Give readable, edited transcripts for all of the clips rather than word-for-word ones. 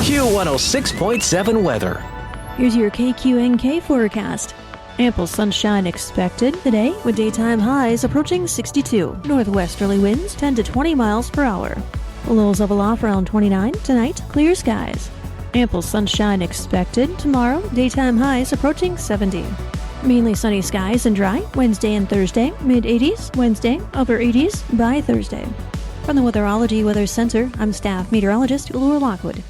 Q106.7 weather. Here's your KQNK forecast. Ample sunshine expected today with daytime highs approaching 62. Northwesterly winds 10 to 20 miles per hour. Lows level off around 29. Tonight, clear skies. Ample sunshine expected tomorrow. Daytime highs approaching 70. Mainly sunny skies and dry Wednesday and Thursday. Mid-80s Wednesday, upper 80s by Thursday. From the Weatherology Weather Center, I'm staff meteorologist Laura Lockwood.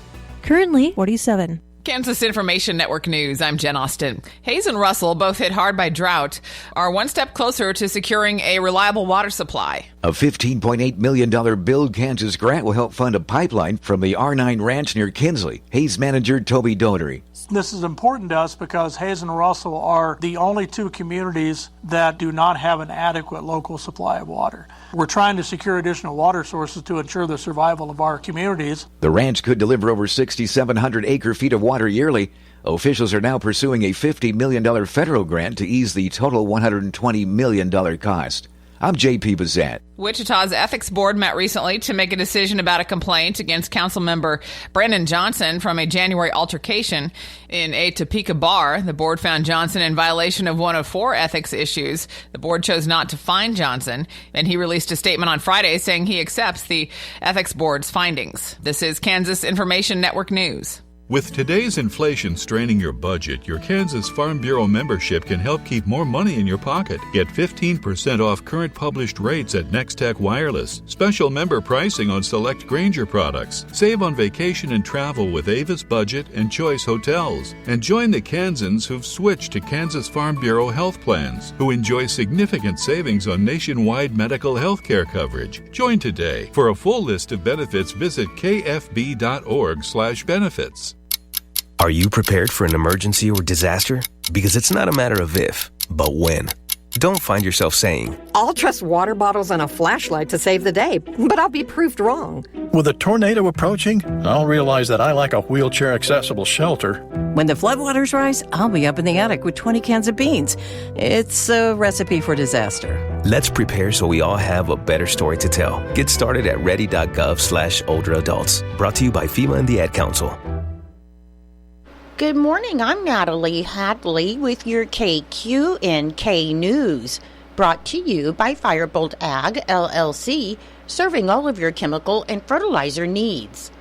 Currently 47. Kansas Information Network News, I'm Jen Austin. Hayes and Russell, both hit hard by drought, are one step closer to securing a reliable water supply. A $15.8 million Build Kansas grant will help fund a pipeline from the R9 Ranch near Kinsley. Hayes manager Toby Doherty. This is important to us because Hayes and Russell are the only two communities that do not have an adequate local supply of water. We're trying to secure additional water sources to ensure the survival of our communities. The ranch could deliver over 6,700 acre-feet of water yearly. Officials are now pursuing a $50 million federal grant to ease the total $120 million cost. I'm J.P. Bazette. Wichita's Ethics Board met recently to make a decision about a complaint against Councilmember Brandon Johnson from a January altercation in a Topeka bar. The board found Johnson in violation of one of four ethics issues. The board chose not to fine Johnson, and he released a statement on Friday saying he accepts the Ethics Board's findings. This is Kansas Information Network News. With today's inflation straining your budget, your Kansas Farm Bureau membership can help keep more money in your pocket. Get 15% off current published rates at Nextech Wireless. Special member pricing on select Grainger products. Save on vacation and travel with Avis Budget and Choice Hotels. And join the Kansans who've switched to Kansas Farm Bureau health plans, who enjoy significant savings on nationwide medical health care coverage. Join today. For a full list of benefits, visit kfb.org/benefits. Are you prepared for an emergency or disaster? Because it's not a matter of if, but when. Don't find yourself saying, I'll trust water bottles and a flashlight to save the day, but I'll be proved wrong. With a tornado approaching, I'll realize that I lack a wheelchair-accessible shelter. When the floodwaters rise, I'll be up in the attic with 20 cans of beans. It's a recipe for disaster. Let's prepare so we all have a better story to tell. Get started at ready.gov/older adults. Brought to you by FEMA and the Ad Council. Good morning, I'm Natalie Hadley with your KQNK News, brought to you by Firebolt Ag, LLC, serving all of your chemical and fertilizer needs.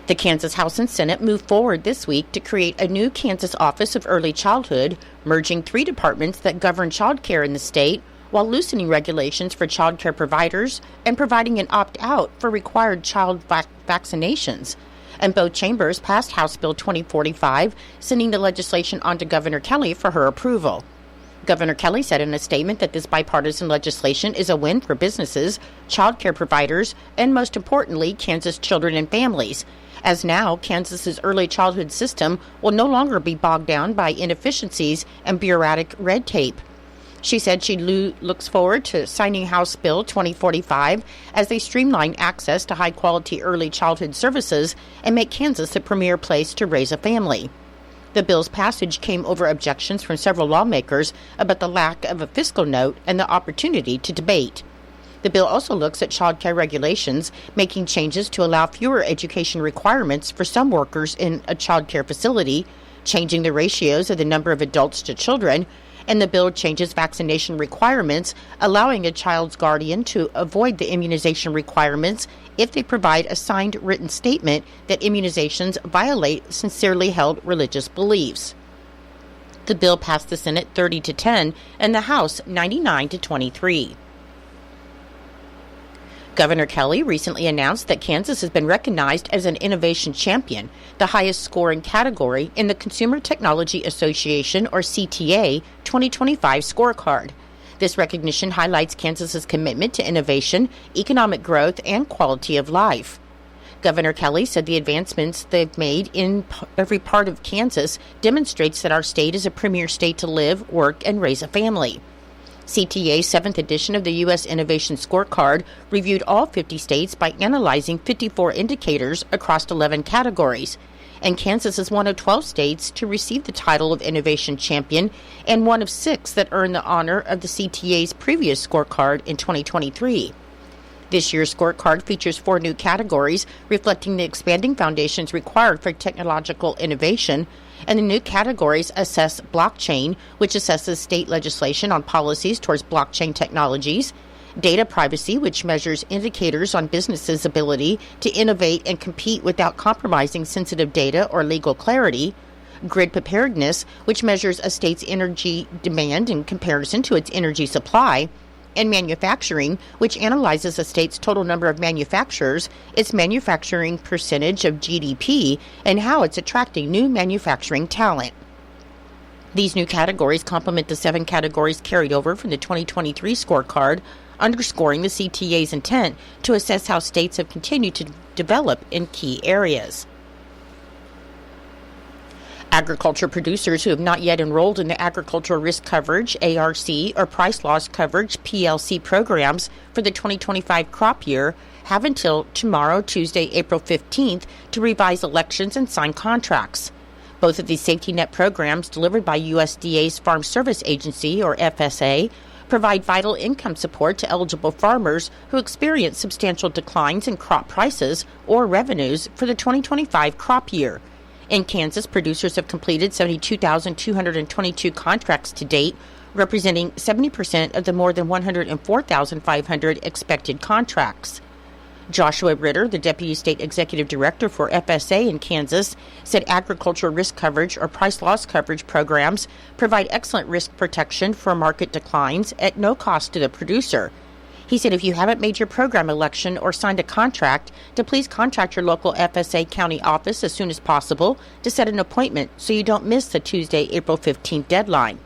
The Kansas House and Senate moved forward this week to create a new Kansas Office of Early Childhood, merging three departments that govern child care in the state, while loosening regulations for child care providers and providing an opt-out for required child vaccinations. And both chambers passed House Bill 2045, sending the legislation on to Governor Kelly for her approval. Governor Kelly said in a statement that this bipartisan legislation is a win for businesses, child care providers, and most importantly, Kansas children and families, as now Kansas's early childhood system will no longer be bogged down by inefficiencies and bureaucratic red tape. She said she looks forward to signing House Bill 2045 as they streamline access to high-quality early childhood services and make Kansas the premier place to raise a family. The bill's passage came over objections from several lawmakers about the lack of a fiscal note and the opportunity to debate. The bill also looks at child care regulations, making changes to allow fewer education requirements for some workers in a child care facility, changing the ratios of the number of adults to children, and the bill changes vaccination requirements, allowing a child's guardian to avoid the immunization requirements if they provide a signed written statement that immunizations violate sincerely held religious beliefs. The bill passed the Senate 30-10 and the House 99-23. Governor Kelly recently announced that Kansas has been recognized as an innovation champion, the highest scoring category in the Consumer Technology Association, or CTA, 2025 scorecard. This recognition highlights Kansas's commitment to innovation, economic growth, and quality of life. Governor Kelly said the advancements they've made in every part of Kansas demonstrates that our state is a premier state to live, work, and raise a family. CTA's 7th edition of the U.S. Innovation Scorecard reviewed all 50 states by analyzing 54 indicators across 11 categories, and Kansas is one of 12 states to receive the title of Innovation Champion and one of 6 that earned the honor of the CTA's previous scorecard in 2023. This year's scorecard features 4 new categories, reflecting the expanding foundations required for technological innovation, and the new categories assess blockchain, which assesses state legislation on policies towards blockchain technologies, data privacy, which measures indicators on businesses' ability to innovate and compete without compromising sensitive data or legal clarity, grid preparedness, which measures a state's energy demand in comparison to its energy supply, and manufacturing, which analyzes a state's total number of manufacturers, its manufacturing percentage of GDP, and how it's attracting new manufacturing talent. These new categories complement the 7 categories carried over from the 2023 scorecard, underscoring the CTA's intent to assess how states have continued to develop in key areas. Agriculture producers who have not yet enrolled in the Agricultural Risk Coverage, ARC, or Price Loss Coverage, PLC programs for the 2025 crop year have until tomorrow, Tuesday, April 15th, to revise elections and sign contracts. Both of these safety net programs, delivered by USDA's Farm Service Agency, or FSA, provide vital income support to eligible farmers who experience substantial declines in crop prices or revenues for the 2025 crop year. In Kansas, producers have completed 72,222 contracts to date, representing 70% of the more than 104,500 expected contracts. Joshua Ritter, the Deputy State Executive Director for FSA in Kansas, said agricultural risk coverage or price loss coverage programs provide excellent risk protection for market declines at no cost to the producer. He said if you haven't made your program election or signed a contract, to please contact your local FSA county office as soon as possible to set an appointment so you don't miss the Tuesday, April 15th deadline.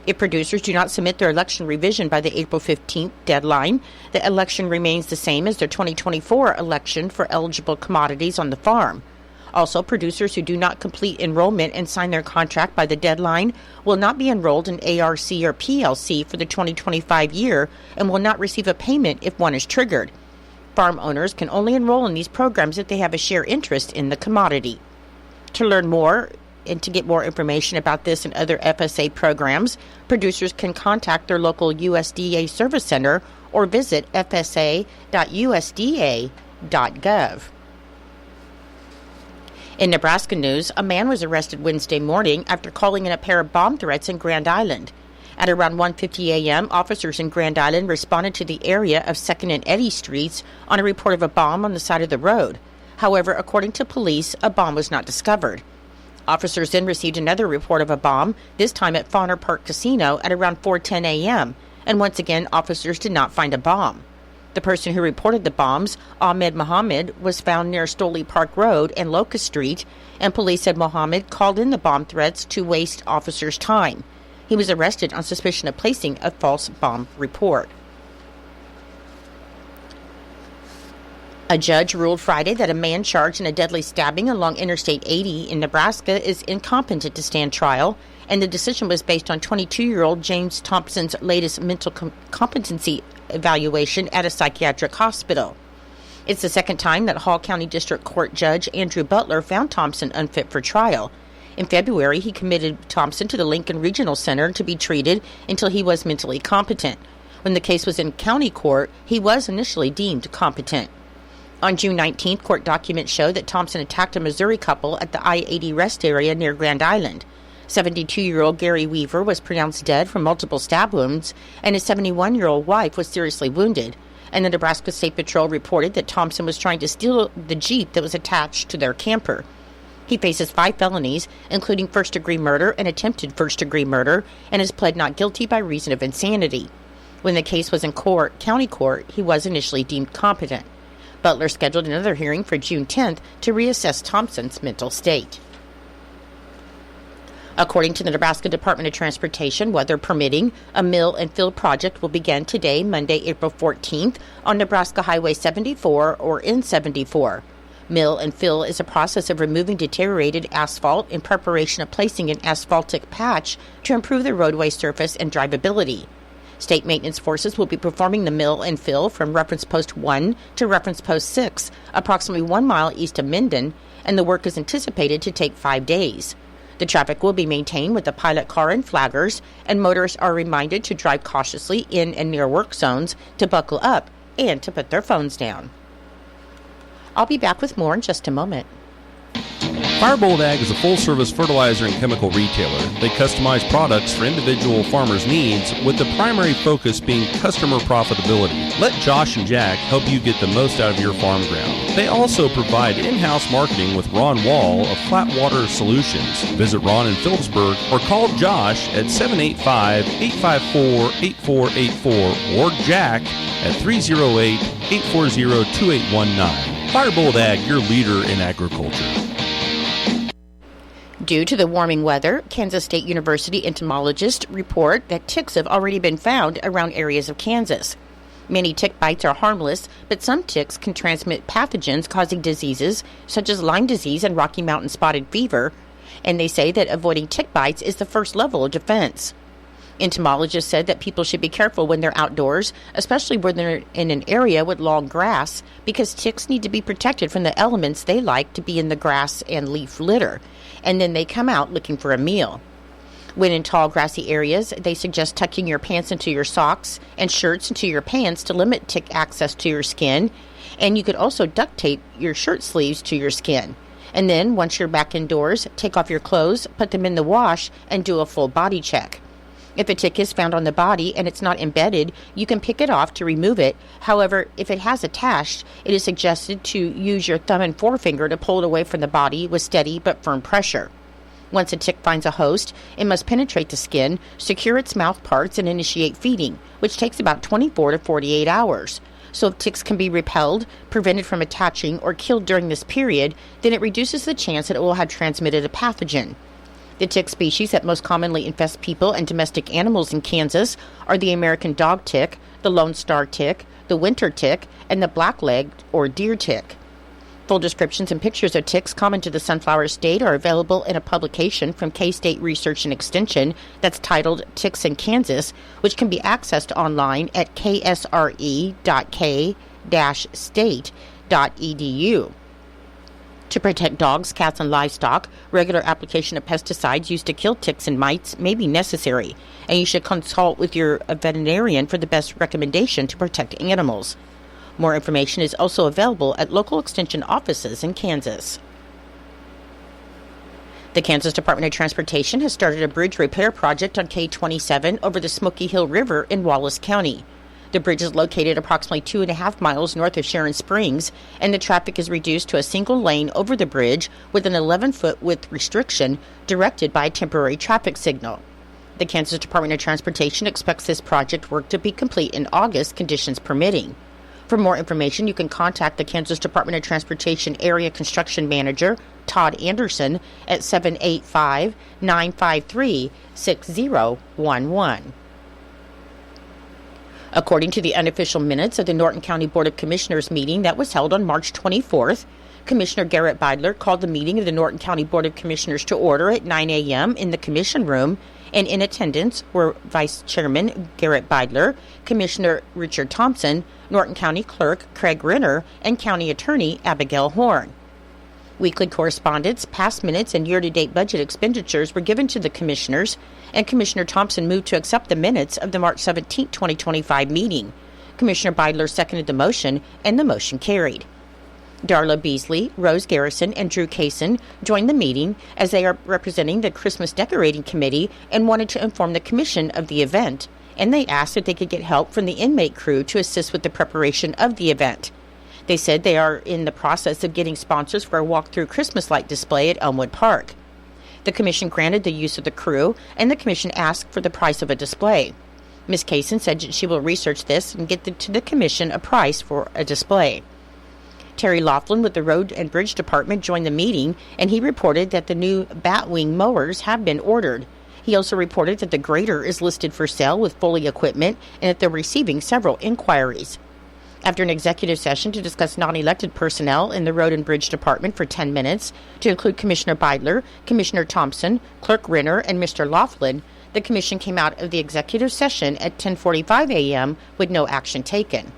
If producers do not submit their election revision by the April 15th deadline, the election remains the same as their 2024 election for eligible commodities on the farm. Also, producers who do not complete enrollment and sign their contract by the deadline will not be enrolled in ARC or PLC for the 2025 year and will not receive a payment if one is triggered. Farm owners can only enroll in these programs if they have a share interest in the commodity. To learn more and to get more information about this and other FSA programs, producers can contact their local USDA Service Center or visit fsa.usda.gov. In Nebraska news, a man was arrested Wednesday morning after calling in a pair of bomb threats in Grand Island. At around 1:50 a.m., officers in Grand Island responded to the area of 2nd and Eddy Streets on a report of a bomb on the side of the road. However, according to police, a bomb was not discovered. Officers then received another report of a bomb, this time at Fauner Park Casino at around 4:10 a.m., and once again, officers did not find a bomb. The person who reported the bombs, Ahmed Mohammed, was found near Stoley Park Road and Locust Street, and police said Mohammed called in the bomb threats to waste officers' time. He was arrested on suspicion of placing a false bomb report. A judge ruled Friday that a man charged in a deadly stabbing along Interstate 80 in Nebraska is incompetent to stand trial, and the decision was based on 22-year-old James Thompson's latest mental competency evaluation at a psychiatric hospital. It's the second time that Hall County District Court Judge Andrew Butler found Thompson unfit for trial. In February, he committed Thompson to the Lincoln Regional Center to be treated until he was mentally competent. When the case was in county court, he was initially deemed competent. On June 19th, court documents show that Thompson attacked a Missouri couple at the I-80 rest area near Grand Island. 72-year-old Gary Weaver was pronounced dead from multiple stab wounds, and his 71-year-old wife was seriously wounded. And the Nebraska State Patrol reported that Thompson was trying to steal the Jeep that was attached to their camper. He faces 5 felonies, including first-degree murder and attempted first-degree murder, and is pled not guilty by reason of insanity. When the case was in county court, he was initially deemed competent. Butler scheduled another hearing for June 10th to reassess Thompson's mental state. According to the Nebraska Department of Transportation, weather permitting, a mill and fill project will begin today, Monday, April 14th, on Nebraska Highway 74 or N74. Mill and fill is a process of removing deteriorated asphalt in preparation of placing an asphaltic patch to improve the roadway surface and drivability. State maintenance forces will be performing the mill and fill from reference post 1 to reference post 6, approximately 1 mile east of Minden, and the work is anticipated to take 5 days. The traffic will be maintained with a pilot car and flaggers, and motorists are reminded to drive cautiously in and near work zones, to buckle up, and to put their phones down. I'll be back with more in just a moment. Firebolt Ag is a full-service fertilizer and chemical retailer. They customize products for individual farmers' needs, with the primary focus being customer profitability. Let Josh and Jack help you get the most out of your farm ground. They also provide in-house marketing with Ron Wall of Flatwater Solutions. Visit Ron in Phillipsburg or call Josh at 785-854-8484 or Jack at 308-840-2819. Firebolt Ag, your leader in agriculture. Due to the warming weather, Kansas State University entomologists report that ticks have already been found around areas of Kansas. Many tick bites are harmless, but some ticks can transmit pathogens causing diseases such as Lyme disease and Rocky Mountain spotted fever, and they say that avoiding tick bites is the first level of defense. Entomologists said that people should be careful when they're outdoors, especially when they're in an area with long grass, because ticks need to be protected from the elements they like to be in the grass and leaf litter, and then they come out looking for a meal. When in tall grassy areas, they suggest tucking your pants into your socks and shirts into your pants to limit tick access to your skin, and you could also duct tape your shirt sleeves to your skin. And then, once you're back indoors, take off your clothes, put them in the wash, and do a full body check. If a tick is found on the body and it's not embedded, you can pick it off to remove it. However, if it has attached, it is suggested to use your thumb and forefinger to pull it away from the body with steady but firm pressure. Once a tick finds a host, it must penetrate the skin, secure its mouth parts, and initiate feeding, which takes about 24 to 48 hours. So if ticks can be repelled, prevented from attaching, or killed during this period, then it reduces the chance that it will have transmitted a pathogen. The tick species that most commonly infest people and domestic animals in Kansas are the American dog tick, the Lone Star tick, the winter tick, and the black-legged or deer tick. Full descriptions and pictures of ticks common to the Sunflower State are available in a publication from K-State Research and Extension that's titled Ticks in Kansas, which can be accessed online at ksre.k-state.edu. To protect dogs, cats, and livestock, regular application of pesticides used to kill ticks and mites may be necessary, and you should consult with your veterinarian for the best recommendation to protect animals. More information is also available at local extension offices in Kansas. The Kansas Department of Transportation has started a bridge repair project on K-27 over the Smoky Hill River in Wallace County. The bridge is located approximately 2.5 miles north of Sharon Springs, and the traffic is reduced to a single lane over the bridge with an 11-foot width restriction directed by a temporary traffic signal. The Kansas Department of Transportation expects this project work to be complete in August, conditions permitting. For more information, you can contact the Kansas Department of Transportation Area Construction Manager, Todd Anderson, at 785-953-6011. According to the unofficial minutes of the Norton County Board of Commissioners meeting that was held on March 24th, Commissioner Garrett Beidler called the meeting of the Norton County Board of Commissioners to order at 9 a.m. in the Commission Room, and in attendance were Vice Chairman Garrett Beidler, Commissioner Richard Thompson, Norton County Clerk Craig Renner, and County Attorney Abigail Horn. Weekly correspondence, past minutes, and year-to-date budget expenditures were given to the commissioners, and Commissioner Thompson moved to accept the minutes of the March 17, 2025 meeting. Commissioner Beidler seconded the motion, and the motion carried. Darla Beasley, Rose Garrison, and Drew Kaysen joined the meeting as they are representing the Christmas Decorating Committee and wanted to inform the Commission of the event, and they asked if they could get help from the inmate crew to assist with the preparation of the event. They said they are in the process of getting sponsors for a walk-through Christmas light display at Elmwood Park. The Commission granted the use of the crew, and the Commission asked for the price of a display. Ms. Kaysen said that she will research this and get to the Commission a price for a display. Terry Laughlin with the Road and Bridge Department joined the meeting, and he reported that the new Batwing mowers have been ordered. He also reported that the grader is listed for sale with Foley equipment and that they're receiving several inquiries. After an executive session to discuss non-elected personnel in the Road and Bridge Department for 10 minutes, to include Commissioner Beidler, Commissioner Thompson, Clerk Renner, and Mr. Laughlin, the Commission came out of the executive session at 10:45 a.m. with no action taken.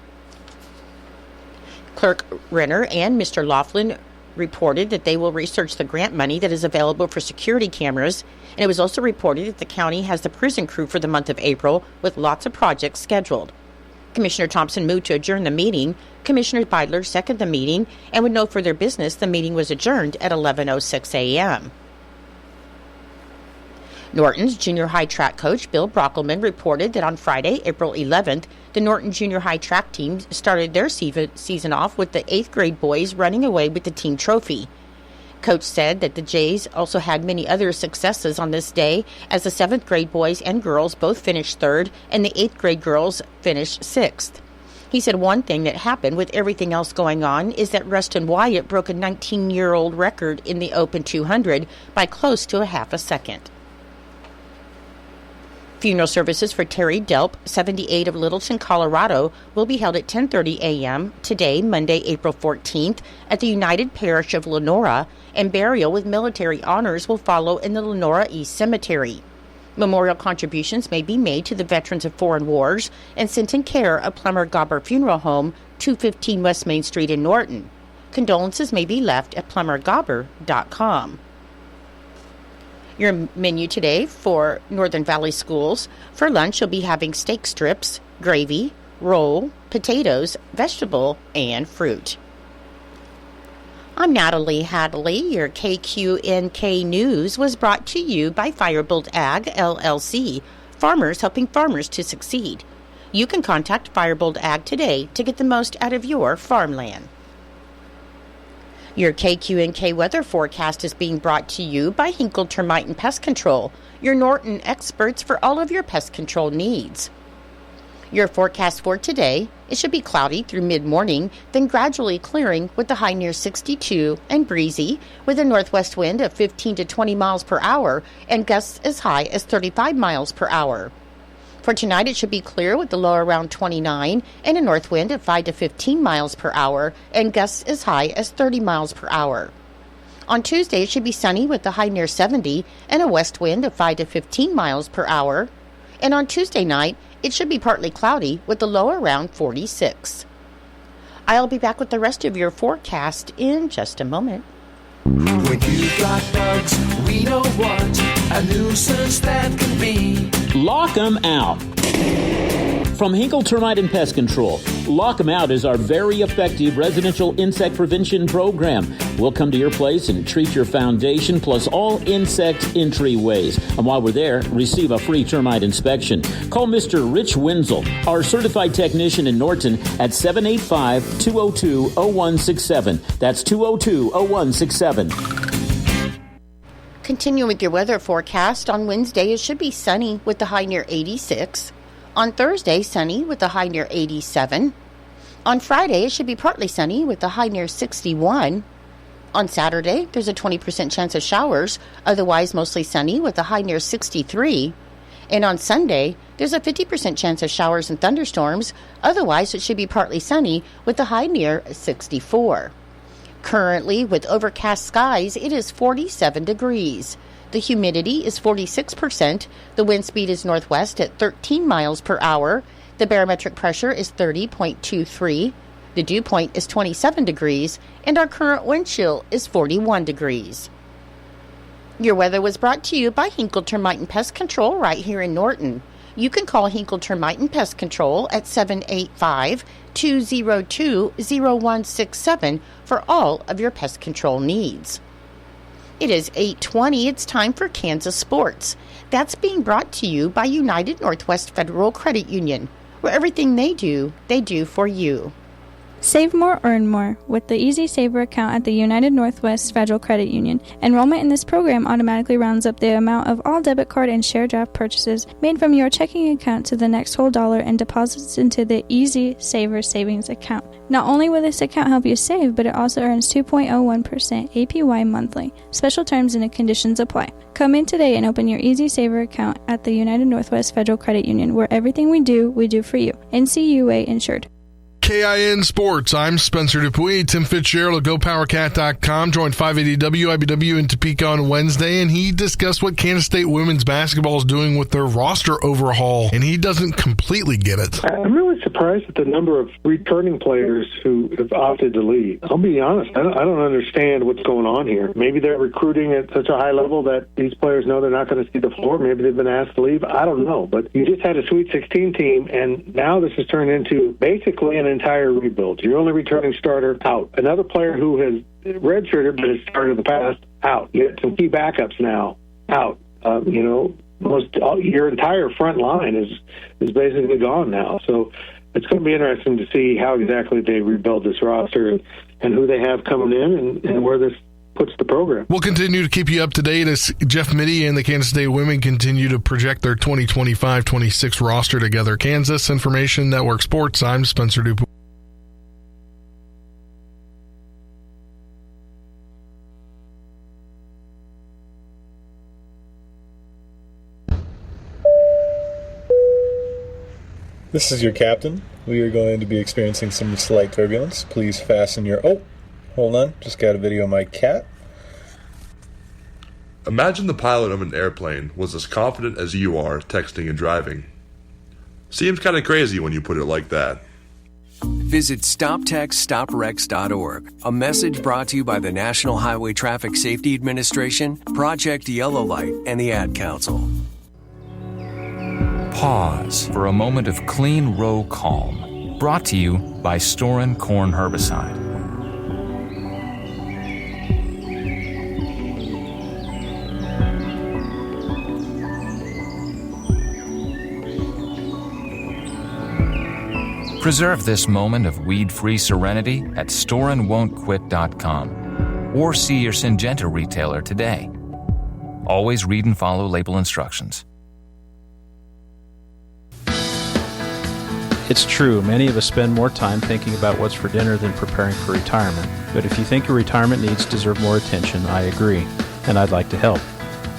Clerk Renner and Mr. Laughlin reported that they will research the grant money that is available for security cameras, and it was also reported that the county has the prison crew for the month of April with lots of projects scheduled. Commissioner Thompson moved to adjourn the meeting. Commissioner Beidler seconded the meeting, and with no further business, the meeting was adjourned at 11:06 a.m. Norton's junior high track coach Bill Brockelman reported that on Friday, April 11th, the Norton junior high track team started their season off with the 8th grade boys running away with the team trophy. Coach said that the Jays also had many other successes on this day, as the 7th grade boys and girls both finished 3rd and the 8th grade girls finished 6th. He said one thing that happened with everything else going on is that Rustin Wyatt broke a 19-year-old record in the Open 200 by close to a half a second. Funeral services for Terry Delp, 78 of Littleton, Colorado, will be held at 10:30 a.m. today, Monday, April 14th, at the United Parish of Lenora, and burial with military honors will follow in the Lenora East Cemetery. Memorial contributions may be made to the Veterans of Foreign Wars and sent in care of Plummer Gobber Funeral Home, 215 West Main Street in Norton. Condolences may be left at plummergobber.com. Your menu today for Northern Valley Schools. For lunch, you'll be having steak strips, gravy, roll, potatoes, vegetable, and fruit. I'm Natalie Hadley. Your KQNK News was brought to you by Firebolt Ag, LLC, farmers helping farmers to succeed. You can contact Firebolt Ag today to get the most out of your farmland. Your KQNK weather forecast is being brought to you by Hinkle Termite and Pest Control, your Norton experts for all of your pest control needs. Your forecast for today, it should be cloudy through mid-morning, then gradually clearing with the high near 62 and breezy with a northwest wind of 15 to 20 miles per hour and gusts as high as 35 miles per hour. For tonight, it should be clear with the low around 29 and a north wind of 5 to 15 miles per hour and gusts as high as 30 miles per hour. On Tuesday, it should be sunny with the high near 70 and a west wind of 5 to 15 miles per hour. And on Tuesday night, it should be partly cloudy with the low around 46. I'll be back with the rest of your forecast in just a moment. When you've got bugs, we know what a nuisance that can be. Lock 'em out. From Hinkle Termite and Pest Control, Lock 'em Out is our very effective residential insect prevention program. We'll come to your place and treat your foundation plus all insect entryways. And while we're there, receive a free termite inspection. Call Mr. Rich Wenzel, our certified technician in Norton, at 785-202-0167. That's 202-0167. Continue with your weather forecast. On Wednesday, it should be sunny with the high near 86. On Thursday, sunny with the high near 87. On Friday, it should be partly sunny with the high near 61. On Saturday, there's a 20% chance of showers, otherwise mostly sunny with a high near 63. And on Sunday, there's a 50% chance of showers and thunderstorms, otherwise it should be partly sunny with a high near 64. Currently, with overcast skies, it is 47 degrees. The humidity is 46%. The wind speed is northwest at 13 miles per hour. The barometric pressure is 30.23. The dew point is 27 degrees. And our current wind chill is 41 degrees. Your weather was brought to you by Hinkle Termite and Pest Control right here in Norton. You can call Hinkle Termite and Pest Control at 785-202-0167 for all of your pest control needs. It is 8:20. It's time for Kansas Sports. That's being brought to you by United Northwest Federal Credit Union, where everything they do for you. Save more, earn more with the Easy Saver account at the United Northwest Federal Credit Union. Enrollment in this program automatically rounds up the amount of all debit card and share draft purchases made from your checking account to the next whole dollar and deposits into the Easy Saver savings account. Not only will this account help you save, but it also earns 2.01% APY monthly. Special terms and conditions apply. Come in today and open your Easy Saver account at the United Northwest Federal Credit Union, where everything we do for you. NCUA insured. KIN Sports. I'm Spencer Dupuis. Tim Fitzgerald of GoPowerCat.com joined 580 WIBW in Topeka on Wednesday, and he discussed what Kansas State women's basketball is doing with their roster overhaul, and he doesn't completely get it. I'm really surprised at the number of returning players who have opted to leave. I'll be honest, I don't understand what's going on here. Maybe they're recruiting at such a high level that these players know they're not going to see the floor. Maybe they've been asked to leave. I don't know. But you just had a Sweet 16 team, and now this has turned into basically an entire rebuild. Your only returning starter out. Another player who has redshirted but has started in the past, out. You get some key backups now, out. Your entire front line is basically gone now. So it's going to be interesting to see how exactly they rebuild this roster and who they have coming in and where this puts the program. We'll continue to keep you up to date as Jeff Mitty and the Kansas State women continue to project their 2025-26 roster together. Kansas Information Network Sports, I'm Spencer Dupuis. This is your captain. We are going to be experiencing some slight turbulence. Please fasten your... Oh, hold on. Just got a video of my cat. Imagine the pilot of an airplane was as confident as you are texting and driving. Seems kind of crazy when you put it like that. Visit StopTextStopWrecks.org. A message brought to you by the National Highway Traffic Safety Administration, Project Yellow Light, and the Ad Council. Pause for a moment of clean row calm. Brought to you by Storin Corn Herbicide. Preserve this moment of weed-free serenity at StorinWon'tQuit.com or see your Syngenta retailer today. Always read and follow label instructions. It's true, many of us spend more time thinking about what's for dinner than preparing for retirement. But if you think your retirement needs deserve more attention, I agree, and I'd like to help.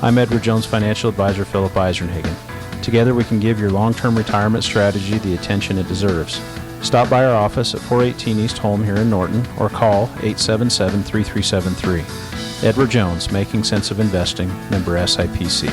I'm Edward Jones Financial Advisor Philip Eisenhagen. Together we can give your long-term retirement strategy the attention it deserves. Stop by our office at 418 East Holm here in Norton or call 877-3373. Edward Jones, Making Sense of Investing, member SIPC.